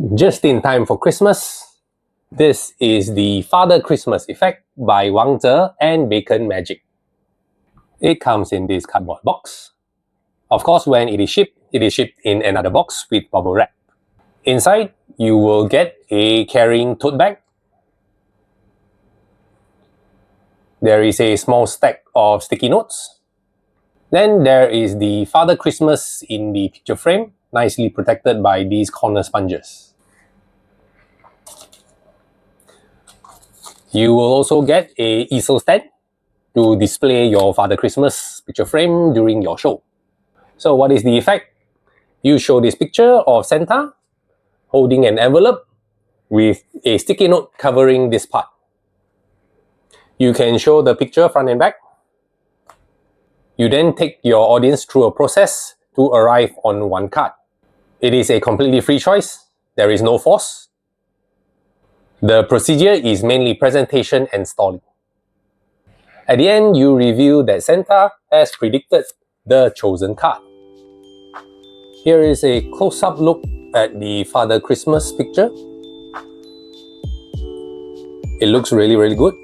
Just in time for Christmas, this is the Father Christmas Effect by Wang Zhe and Bacon Magic. It comes in this cardboard box. Of course, when it is shipped in another box with bubble wrap. Inside, you will get a carrying tote bag. There is a small stack of sticky notes. Then there is the Father Christmas in the picture frame, nicely protected by these corner sponges. You will also get a easel stand to display your Father Christmas picture frame during your show. So what is the effect? You show this picture of Santa holding an envelope with a sticky note covering this part. You can show the picture front and back. You then take your audience through a process to arrive on one card. It is a completely free choice. There is no force. The procedure is mainly presentation and stalling. At the end, you reveal that Santa has predicted the chosen card. Here is a close-up look at the Father Christmas picture. It looks really good.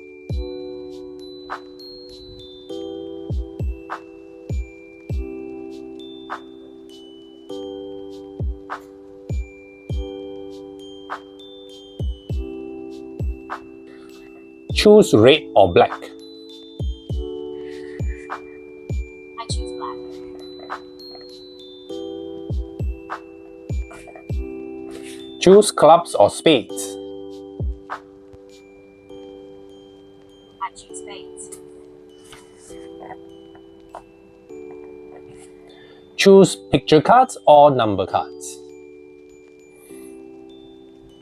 Choose red or black. I choose black. Choose clubs or spades. I choose spades. Choose picture cards or number cards.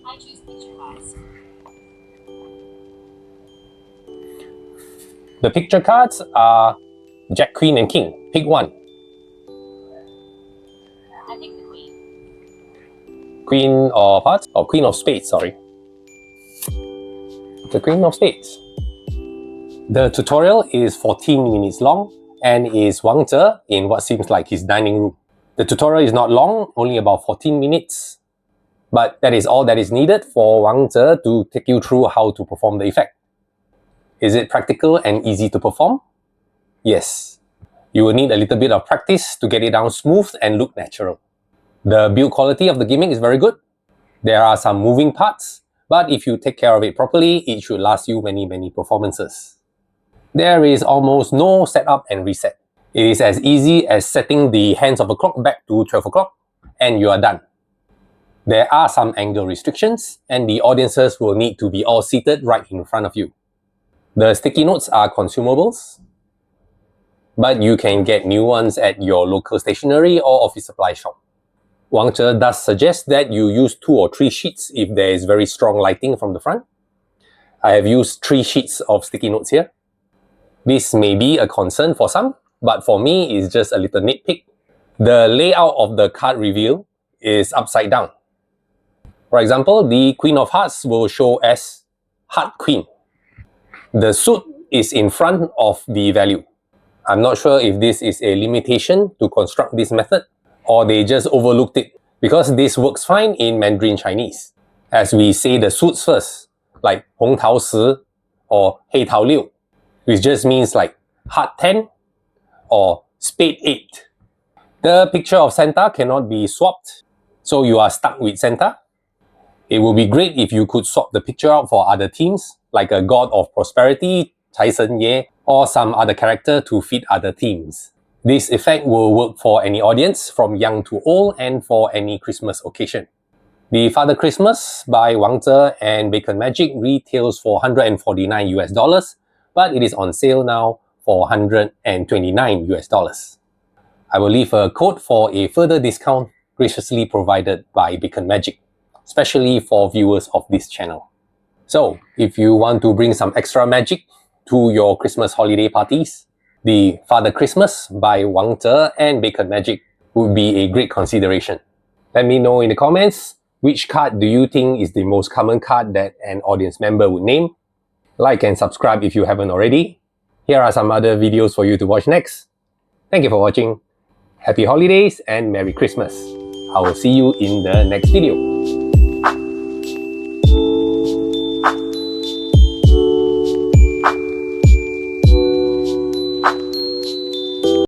I choose picture cards. The picture cards are Jack, Queen and King. Pick one. I pick the queen. Queen of Hearts or Queen of Spades, sorry. The Queen of Spades. The tutorial is 14 minutes long and is Wang Zhe in what seems like his dining room. The tutorial is not long, only about 14 minutes. But that is all that is needed for Wang Zhe to take you through how to perform the effect. Is it practical and easy to perform? Yes. You will need a little bit of practice to get it down smooth and look natural. The build quality of the gimmick is very good. There are some moving parts, but if you take care of it properly, it should last you many performances. There is almost no setup and reset. It is as easy as setting the hands of a clock back to 12 o'clock and you are done. There are some angle restrictions and the audiences will need to be all seated right in front of you. The sticky notes are consumables, but you can get new ones at your local stationery or office supply shop. Wang Zhe does suggest that you use 2 or 3 sheets if there is very strong lighting from the front. I have used 3 sheets of sticky notes here. This may be a concern for some, but for me it's just a little nitpick. The layout of the card reveal is upside down. For example, the Queen of Hearts will show as Heart Queen. The suit is in front of the value. I'm not sure if this is a limitation to construct this method or they just overlooked it because this works fine in Mandarin Chinese. As we say the suits first, like Hong Tao Si or Hei Tao Liu, which just means like Heart 10 or Spade 8. The picture of Santa cannot be swapped, so you are stuck with Santa. It would be great if you could swap the picture out for other themes, like a god of prosperity, Cai Shen Ye, or some other character to fit other themes. This effect will work for any audience, from young to old, and for any Christmas occasion. The Father Christmas by Wang Zhe and Bacon Magic retails for $149 US, but it is on sale now for $129 US. I will leave a code for a further discount graciously provided by Bacon Magic, especially for viewers of this channel. So, if you want to bring some extra magic to your Christmas holiday parties, the Father Christmas by Wang Zhe and Bacon Magic would be a great consideration. Let me know in the comments which card do you think is the most common card that an audience member would name. Like and subscribe if you haven't already. Here are some other videos for you to watch next. Thank you for watching. Happy holidays and Merry Christmas. I will see you in the next video.